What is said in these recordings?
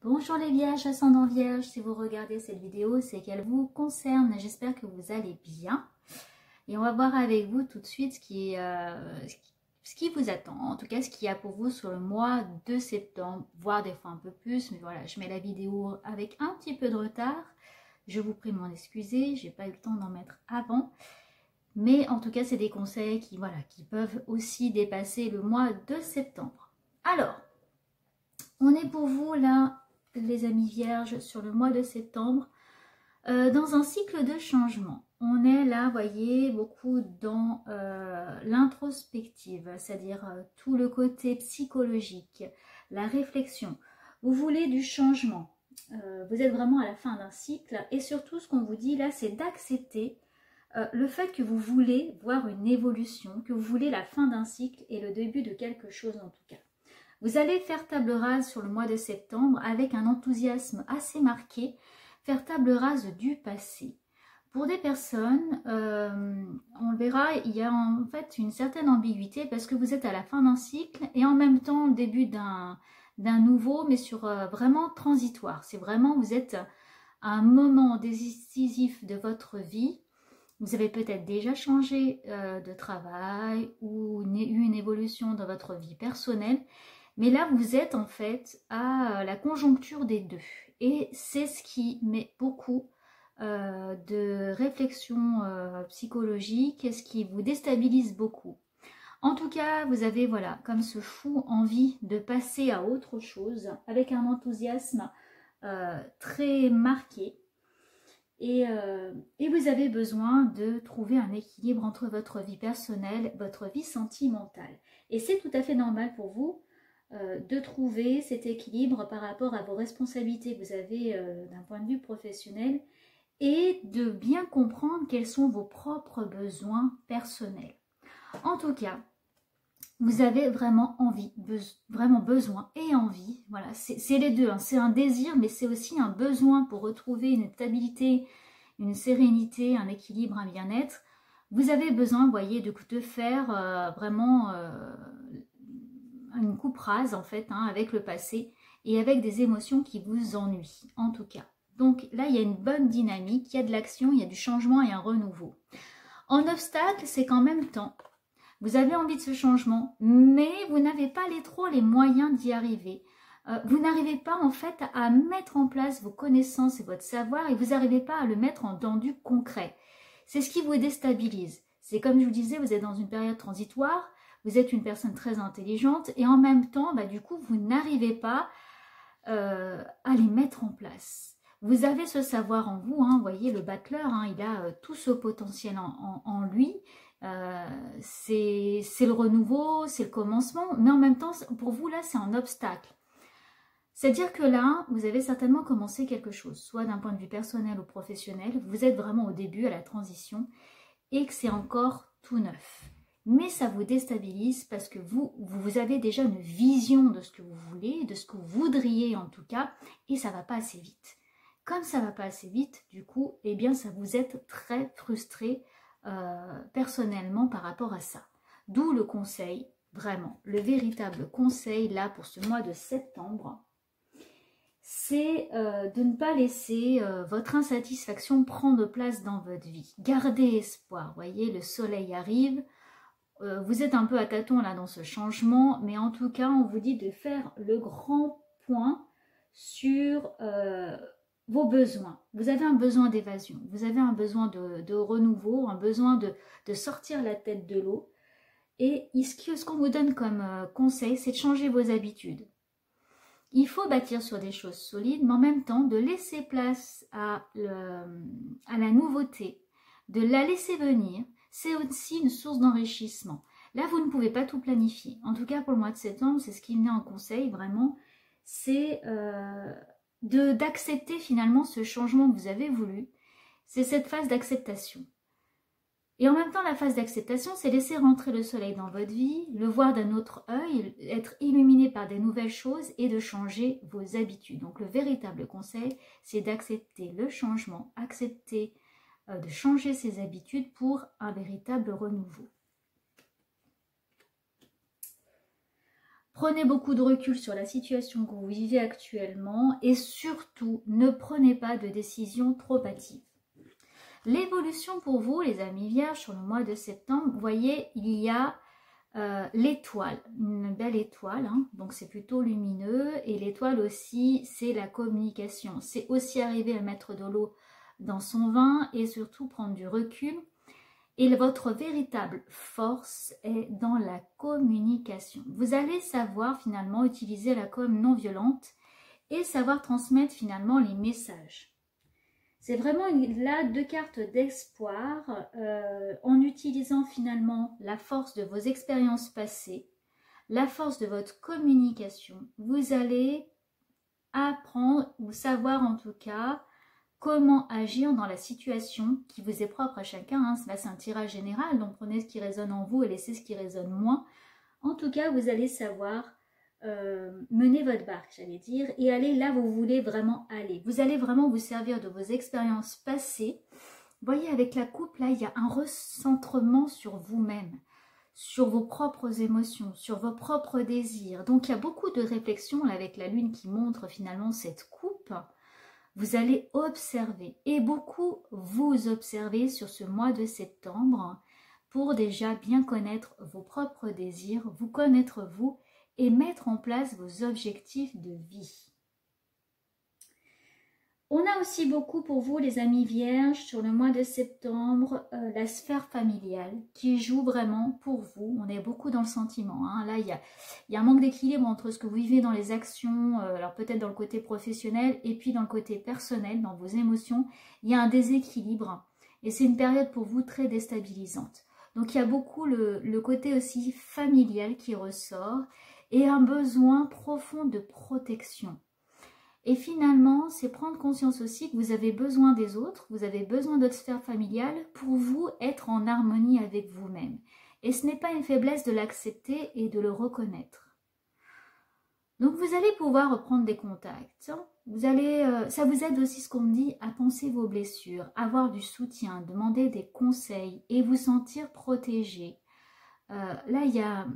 Bonjour les vierges, ascendant vierge, si vous regardez cette vidéo, c'est qu'elle vous concerne. J'espère que vous allez bien. Et on va voir avec vous tout de suite ce qui vous attend. En tout cas, ce qu'il y a pour vous sur le mois de septembre, voire des fois un peu plus. Mais voilà, je mets la vidéo avec un petit peu de retard. Je vous prie de m'en excuser, j'ai pas eu le temps d'en mettre avant. Mais en tout cas, c'est des conseils qui peuvent aussi dépasser le mois de septembre. Alors, on est pour vous là, les amis vierges, sur le mois de septembre, dans un cycle de changement. On est là, voyez, beaucoup dans l'introspective, c'est-à-dire tout le côté psychologique, la réflexion. Vous voulez du changement, vous êtes vraiment à la fin d'un cycle et surtout ce qu'on vous dit là, c'est d'accepter le fait que vous voulez voir une évolution, que vous voulez la fin d'un cycle et le début de quelque chose en tout cas. Vous allez faire table rase sur le mois de septembre avec un enthousiasme assez marqué, faire table rase du passé. Pour des personnes, on le verra, il y a en fait une certaine ambiguïté parce que vous êtes à la fin d'un cycle et en même temps le début d'un nouveau, mais sur vraiment transitoire. C'est vraiment, vous êtes à un moment décisif de votre vie. Vous avez peut-être déjà changé de travail ou eu une évolution dans votre vie personnelle. Mais là, vous êtes en fait à la conjoncture des deux. Et c'est ce qui met beaucoup de réflexion psychologique, ce qui vous déstabilise beaucoup. En tout cas, vous avez, voilà, comme ce fou envie de passer à autre chose, avec un enthousiasme très marqué. Et vous avez besoin de trouver un équilibre entre votre vie personnelle, votre vie sentimentale. Et c'est tout à fait normal pour vous de trouver cet équilibre par rapport à vos responsabilités que vous avez d'un point de vue professionnel et de bien comprendre quels sont vos propres besoins personnels. En tout cas, vous avez vraiment envie, vraiment besoin et envie. Voilà, c'est les deux. Hein. C'est un désir, mais c'est aussi un besoin pour retrouver une stabilité, une sérénité, un équilibre, un bien-être. Vous avez besoin, vous voyez, de faire vraiment une coupe rase en fait avec le passé et avec des émotions qui vous ennuient en tout cas. Donc là il y a une bonne dynamique, il y a de l'action, il y a du changement et un renouveau. En obstacle, c'est qu'en même temps, vous avez envie de ce changement, mais vous n'avez pas trop les moyens d'y arriver. Vous n'arrivez pas en fait à mettre en place vos connaissances et votre savoir et vous n'arrivez pas à le mettre dans du concret. C'est ce qui vous déstabilise. C'est comme je vous disais, vous êtes dans une période transitoire. Vous êtes une personne très intelligente et en même temps, du coup, vous n'arrivez pas à les mettre en place. Vous avez ce savoir en vous, vous voyez, le battleur, il a tout ce potentiel en lui. C'est le renouveau, c'est le commencement, mais en même temps, pour vous, là, c'est un obstacle. C'est-à-dire que là, vous avez certainement commencé quelque chose, soit d'un point de vue personnel ou professionnel. Vous êtes vraiment au début, à la transition, et que c'est encore tout neuf. Mais ça vous déstabilise parce que vous avez déjà une vision de ce que vous voulez, de ce que vous voudriez en tout cas, et ça ne va pas assez vite. Comme ça ne va pas assez vite, du coup, eh bien ça vous êtes très frustré personnellement par rapport à ça. D'où le conseil, vraiment, le véritable conseil là pour ce mois de septembre, c'est de ne pas laisser votre insatisfaction prendre place dans votre vie. Gardez espoir, vous voyez, le soleil arrive. Vous êtes un peu à tâtons là dans ce changement, mais en tout cas, on vous dit de faire le grand point sur vos besoins. Vous avez un besoin d'évasion, vous avez un besoin de renouveau, un besoin de sortir la tête de l'eau. Et ce qu'on vous donne comme conseil, c'est de changer vos habitudes. Il faut bâtir sur des choses solides, mais en même temps de laisser place à la nouveauté, de la laisser venir. C'est aussi une source d'enrichissement. Là, vous ne pouvez pas tout planifier. En tout cas, pour le mois de septembre, c'est ce qui venait en conseil, vraiment, c'est d'accepter finalement ce changement que vous avez voulu. C'est cette phase d'acceptation. Et en même temps, la phase d'acceptation, c'est laisser rentrer le soleil dans votre vie, le voir d'un autre œil, être illuminé par des nouvelles choses et de changer vos habitudes. Donc, le véritable conseil, c'est d'accepter le changement, accepter de changer ses habitudes pour un véritable renouveau. Prenez beaucoup de recul sur la situation que vous vivez actuellement et surtout, ne prenez pas de décisions trop hâtives. L'évolution pour vous, les amis vierges, sur le mois de septembre, vous voyez, il y a l'étoile, une belle étoile, hein, donc c'est plutôt lumineux. Et l'étoile aussi, c'est la communication. C'est aussi arriver à mettre de l'eau dans son vin et surtout prendre du recul. Et votre véritable force est dans la communication. Vous allez savoir finalement utiliser la com non violente et savoir transmettre finalement les messages. C'est vraiment là 2 cartes d'espoir en utilisant finalement la force de vos expériences passées, la force de votre communication. Vous allez apprendre ou savoir en tout cas comment agir dans la situation qui vous est propre à chacun. Hein. Là, c'est un tirage général, donc prenez ce qui résonne en vous et laissez ce qui résonne moins. En tout cas, vous allez savoir mener votre barque, j'allais dire, et aller là où vous voulez vraiment aller. Vous allez vraiment vous servir de vos expériences passées. Vous voyez, avec la coupe, là, il y a un recentrement sur vous-même, sur vos propres émotions, sur vos propres désirs. Donc, il y a beaucoup de réflexions là, avec la lune qui montre finalement cette coupe. Vous allez observer et beaucoup vous observer sur ce mois de septembre pour déjà bien connaître vos propres désirs, vous connaître vous et mettre en place vos objectifs de vie. On a aussi beaucoup pour vous, les amis vierges, sur le mois de septembre, la sphère familiale qui joue vraiment pour vous. On est beaucoup dans le sentiment. Hein. Là, il y a un manque d'équilibre entre ce que vous vivez dans les actions, alors peut-être dans le côté professionnel et puis dans le côté personnel, dans vos émotions. Il y a un déséquilibre et c'est une période pour vous très déstabilisante. Donc, il y a beaucoup le côté aussi familial qui ressort et un besoin profond de protection. Et finalement, c'est prendre conscience aussi que vous avez besoin des autres, vous avez besoin de votre sphère familiale pour vous être en harmonie avec vous-même. Et ce n'est pas une faiblesse de l'accepter et de le reconnaître. Donc vous allez pouvoir reprendre des contacts. Vous allez, ça vous aide aussi, ce qu'on me dit, à penser vos blessures, avoir du soutien, demander des conseils et vous sentir protégé. Là, il y a...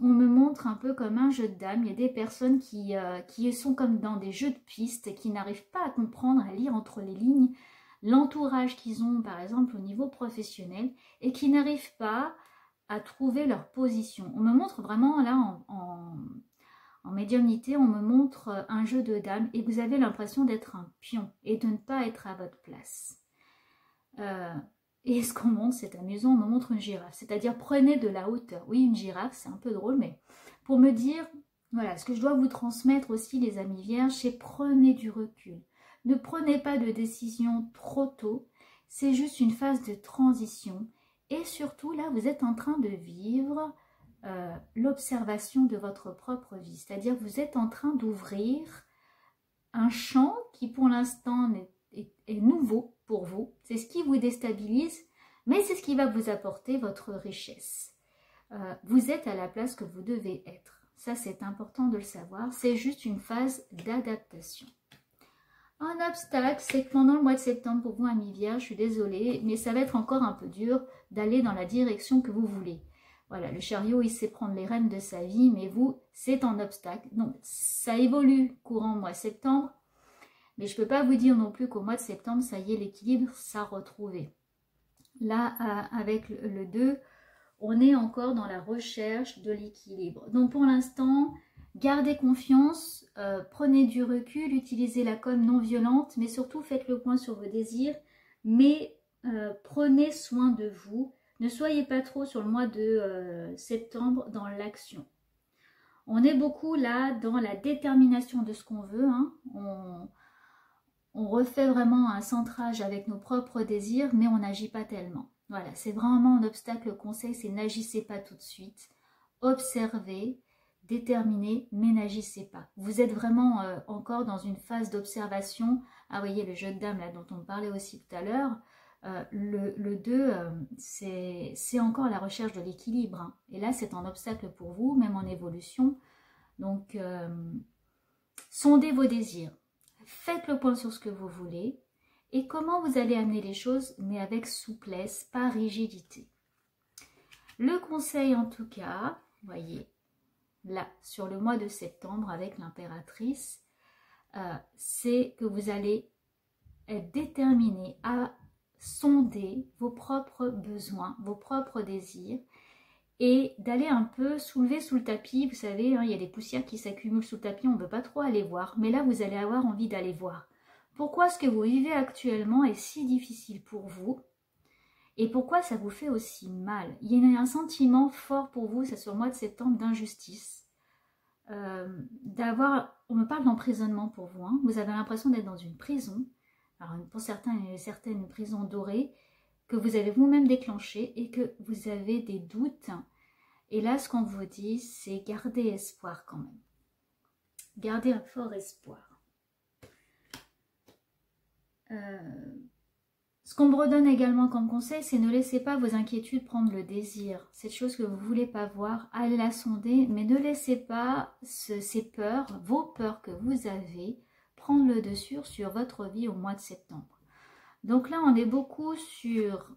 On me montre un peu comme un jeu de dames. Il y a des personnes qui sont comme dans des jeux de pistes, qui n'arrivent pas à comprendre, à lire entre les lignes l'entourage qu'ils ont, par exemple, au niveau professionnel, et qui n'arrivent pas à trouver leur position. On me montre vraiment, là, en médiumnité, on me montre un jeu de dames, et vous avez l'impression d'être un pion, et de ne pas être à votre place. Et ce qu'on montre, c'est amusant, on me montre une girafe. C'est-à-dire, prenez de la hauteur. Oui, une girafe, c'est un peu drôle, mais pour me dire, voilà, ce que je dois vous transmettre aussi, les amis vierges, c'est prenez du recul. Ne prenez pas de décision trop tôt. C'est juste une phase de transition. Et surtout, là, vous êtes en train de vivre l'observation de votre propre vie. C'est-à-dire, vous êtes en train d'ouvrir un champ qui, pour l'instant, est nouveau pour vous. C'est ce qui vous déstabilise, mais c'est ce qui va vous apporter votre richesse. Vous êtes à la place que vous devez être. Ça, c'est important de le savoir. C'est juste une phase d'adaptation. Un obstacle, c'est que pendant le mois de septembre, pour vous, amis vierges, je suis désolée, mais ça va être encore un peu dur d'aller dans la direction que vous voulez. Voilà, le chariot, il sait prendre les rênes de sa vie, mais vous, c'est un obstacle. Donc, ça évolue courant mois de septembre. Mais je ne peux pas vous dire non plus qu'au mois de septembre, ça y est, l'équilibre sera retrouvé. Là, avec le 2, on est encore dans la recherche de l'équilibre. Donc pour l'instant, gardez confiance, prenez du recul, utilisez la com non violente, mais surtout faites le point sur vos désirs, mais prenez soin de vous. Ne soyez pas trop sur le mois de septembre dans l'action. On est beaucoup là dans la détermination de ce qu'on veut, hein. On refait vraiment un centrage avec nos propres désirs, mais on n'agit pas tellement. Voilà, c'est vraiment un obstacle. Le conseil, c'est n'agissez pas tout de suite. Observez, déterminez, mais n'agissez pas. Vous êtes vraiment encore dans une phase d'observation. Ah, voyez, le jeu de dames là dont on parlait aussi tout à l'heure. Le 2, c'est encore la recherche de l'équilibre. Hein. Et là, c'est un obstacle pour vous, même en évolution. Donc, sondez vos désirs. Faites le point sur ce que vous voulez et comment vous allez amener les choses, mais avec souplesse, pas rigidité. Le conseil en tout cas, voyez, là, sur le mois de septembre avec l'impératrice, c'est que vous allez être déterminé à sonder vos propres besoins, vos propres désirs, et d'aller un peu soulever sous le tapis. Vous savez, hein, il y a des poussières qui s'accumulent sous le tapis, on ne veut pas trop aller voir, mais là vous allez avoir envie d'aller voir. Pourquoi ce que vous vivez actuellement est si difficile pour vous et pourquoi ça vous fait aussi mal? Il y a un sentiment fort pour vous, c'est sur le mois de septembre, d'injustice, on me parle d'emprisonnement pour vous, hein. Vous avez l'impression d'être dans une prison, alors pour certains, il y a certaines prisons dorées, que vous avez vous-même déclenché et que vous avez des doutes. Et là, ce qu'on vous dit, c'est garder espoir quand même. Gardez un fort espoir. Ce qu'on me redonne également comme conseil, c'est ne laissez pas vos inquiétudes prendre le désir. Cette chose que vous ne voulez pas voir, allez la sonder, mais ne laissez pas ces peurs, vos peurs que vous avez, prendre le dessus sur votre vie au mois de septembre. Donc là, on est beaucoup sur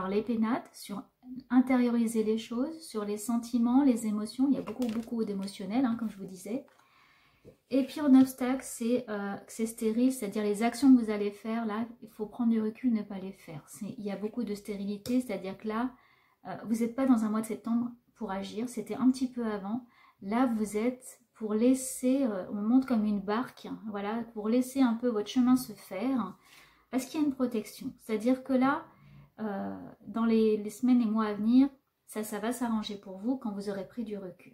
les pénates, sur intérioriser les choses, sur les sentiments, les émotions. Il y a beaucoup d'émotionnel, hein, comme je vous disais. Et puis en obstacle, c'est que c'est stérile, c'est-à-dire les actions que vous allez faire, là, il faut prendre du recul, ne pas les faire. Il y a beaucoup de stérilité, c'est-à-dire que là, vous n'êtes pas dans un mois de septembre pour agir, c'était un petit peu avant. Là, vous êtes pour laisser, on monte comme une barque, voilà, pour laisser un peu votre chemin se faire, parce qu'il y a une protection. C'est-à-dire que là, dans les semaines et mois à venir, ça va s'arranger pour vous quand vous aurez pris du recul.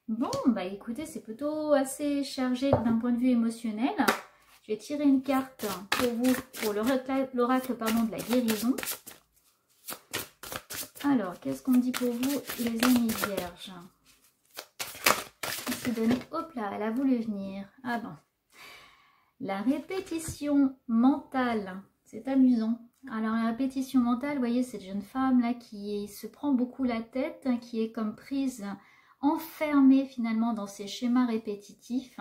Bon, bah écoutez, c'est plutôt assez chargé d'un point de vue émotionnel. Je vais tirer une carte pour vous, pour l'oracle de la guérison. Alors, qu'est-ce qu'on me dit pour vous, les amis vierges? On se donne, hop là, elle a voulu venir. Ah bon. La répétition mentale, c'est amusant. Alors la répétition mentale, vous voyez cette jeune femme là qui se prend beaucoup la tête, qui est comme prise, enfermée finalement dans ces schémas répétitifs,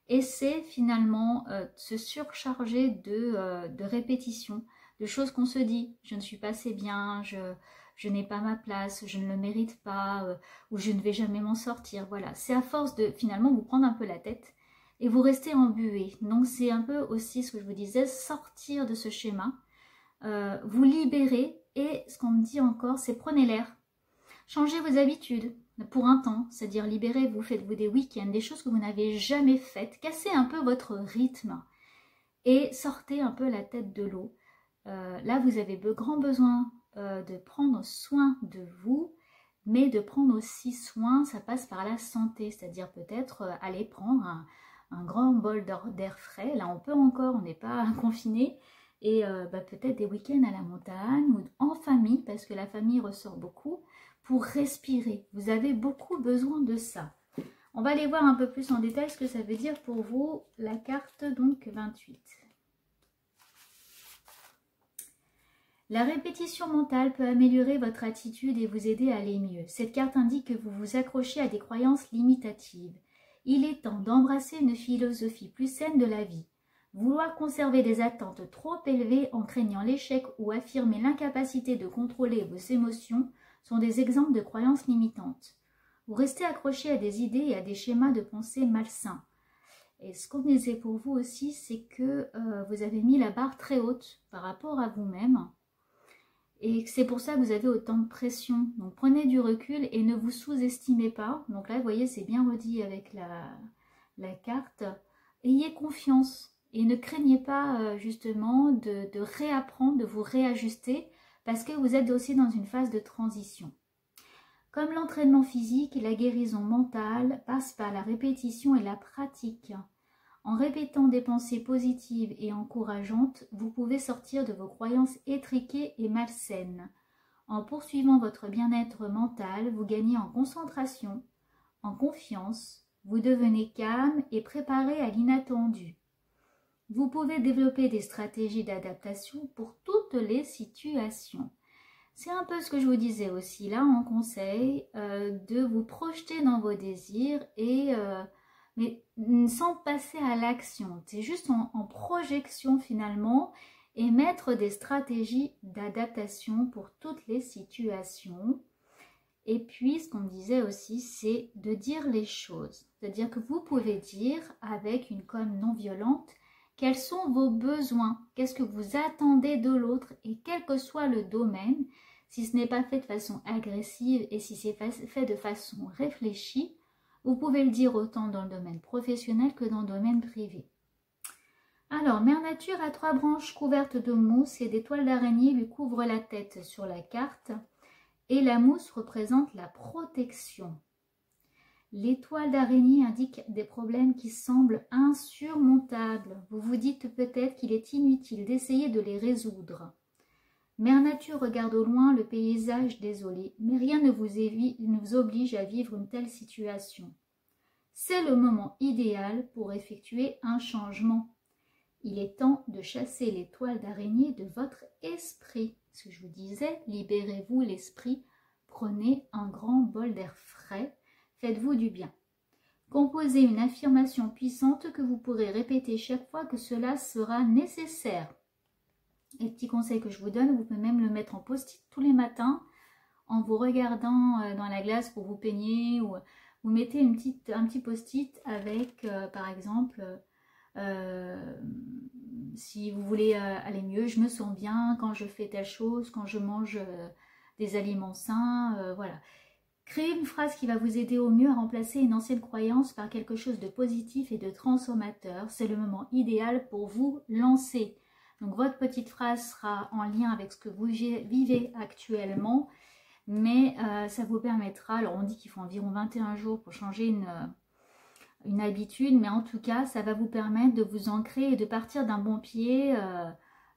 et c'est finalement se surcharger de répétitions, de choses qu'on se dit. Je ne suis pas assez bien, je n'ai pas ma place, je ne le mérite pas, ou je ne vais jamais m'en sortir. Voilà, c'est à force de finalement vous prendre un peu la tête et vous restez embué. Donc c'est un peu aussi ce que je vous disais, sortir de ce schéma, vous libérer, et ce qu'on me dit encore, c'est prenez l'air. Changez vos habitudes pour un temps, c'est-à-dire libérez-vous, faites-vous des week-ends, des choses que vous n'avez jamais faites, cassez un peu votre rythme et sortez un peu la tête de l'eau. Là, vous avez grand besoin de prendre soin de vous, mais de prendre aussi soin, ça passe par la santé, c'est-à-dire peut-être aller prendre un grand bol d'air frais. Là, on peut encore, on n'est pas confiné, et peut-être des week-ends à la montagne ou en famille, parce que la famille ressort beaucoup, pour respirer. Vous avez beaucoup besoin de ça. On va aller voir un peu plus en détail ce que ça veut dire pour vous, la carte donc 28. La répétition mentale peut améliorer votre attitude et vous aider à aller mieux. Cette carte indique que vous vous accrochez à des croyances limitatives. Il est temps d'embrasser une philosophie plus saine de la vie. Vouloir conserver des attentes trop élevées en craignant l'échec ou affirmer l'incapacité de contrôler vos émotions sont des exemples de croyances limitantes. Vous restez accroché à des idées et à des schémas de pensée malsains. Et ce qu'on disait pour vous aussi, c'est que vous avez mis la barre très haute par rapport à vous-même. Et c'est pour ça que vous avez autant de pression. Donc prenez du recul et ne vous sous-estimez pas. Donc là, vous voyez, c'est bien redit avec la carte. Ayez confiance et ne craignez pas justement de réapprendre, de vous réajuster, parce que vous êtes aussi dans une phase de transition. Comme l'entraînement physique, la guérison mentale passe par la répétition et la pratique. En répétant des pensées positives et encourageantes, vous pouvez sortir de vos croyances étriquées et malsaines. En poursuivant votre bien-être mental, vous gagnez en concentration, en confiance, vous devenez calme et préparé à l'inattendu. Vous pouvez développer des stratégies d'adaptation pour toutes les situations. C'est un peu ce que je vous disais aussi là en conseil, de vous projeter dans vos désirs, mais sans passer à l'action. C'est juste en projection finalement, et mettre des stratégies d'adaptation pour toutes les situations. Et puis, ce qu'on me disait aussi, c'est de dire les choses. C'est-à-dire que vous pouvez dire, avec une com non violente, quels sont vos besoins, qu'est-ce que vous attendez de l'autre, et quel que soit le domaine, si ce n'est pas fait de façon agressive et si c'est fait de façon réfléchie, vous pouvez le dire autant dans le domaine professionnel que dans le domaine privé. Alors, Mère Nature a 3 branches couvertes de mousse et des toiles d'araignée lui couvrent la tête sur la carte. Et la mousse représente la protection. Les toiles d'araignée indiquent des problèmes qui semblent insurmontables. Vous vous dites peut-être qu'il est inutile d'essayer de les résoudre. Mère Nature regarde au loin le paysage désolé, mais rien ne vous oblige à vivre une telle situation. C'est le moment idéal pour effectuer un changement. Il est temps de chasser les toiles d'araignée de votre esprit. Ce que je vous disais, libérez-vous l'esprit, prenez un grand bol d'air frais, faites-vous du bien. Composez une affirmation puissante que vous pourrez répéter chaque fois que cela sera nécessaire. Et le petit conseil que je vous donne, vous pouvez même le mettre en post-it tous les matins en vous regardant dans la glace pour vous peigner, ou vous mettez un petit post-it avec par exemple si vous voulez aller mieux, je me sens bien quand je fais telle chose, quand je mange des aliments sains, voilà. Créez une phrase qui va vous aider au mieux à remplacer une ancienne croyance par quelque chose de positif et de transformateur. C'est le moment idéal pour vous lancer. Donc votre petite phrase sera en lien avec ce que vous vivez actuellement, mais ça vous permettra, alors on dit qu'il faut environ 21 jours pour changer une habitude, mais en tout cas, ça va vous permettre de vous ancrer et de partir d'un bon pied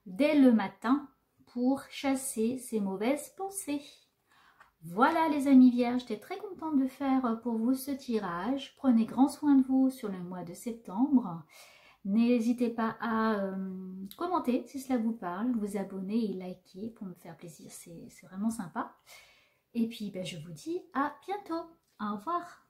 dès le matin pour chasser ces mauvaises pensées. Voilà les amis vierges, j'étais très contente de faire pour vous ce tirage. Prenez grand soin de vous sur le mois de septembre. N'hésitez pas à commenter si cela vous parle, vous abonner et liker pour me faire plaisir, c'est vraiment sympa. Et puis je vous dis à bientôt, au revoir.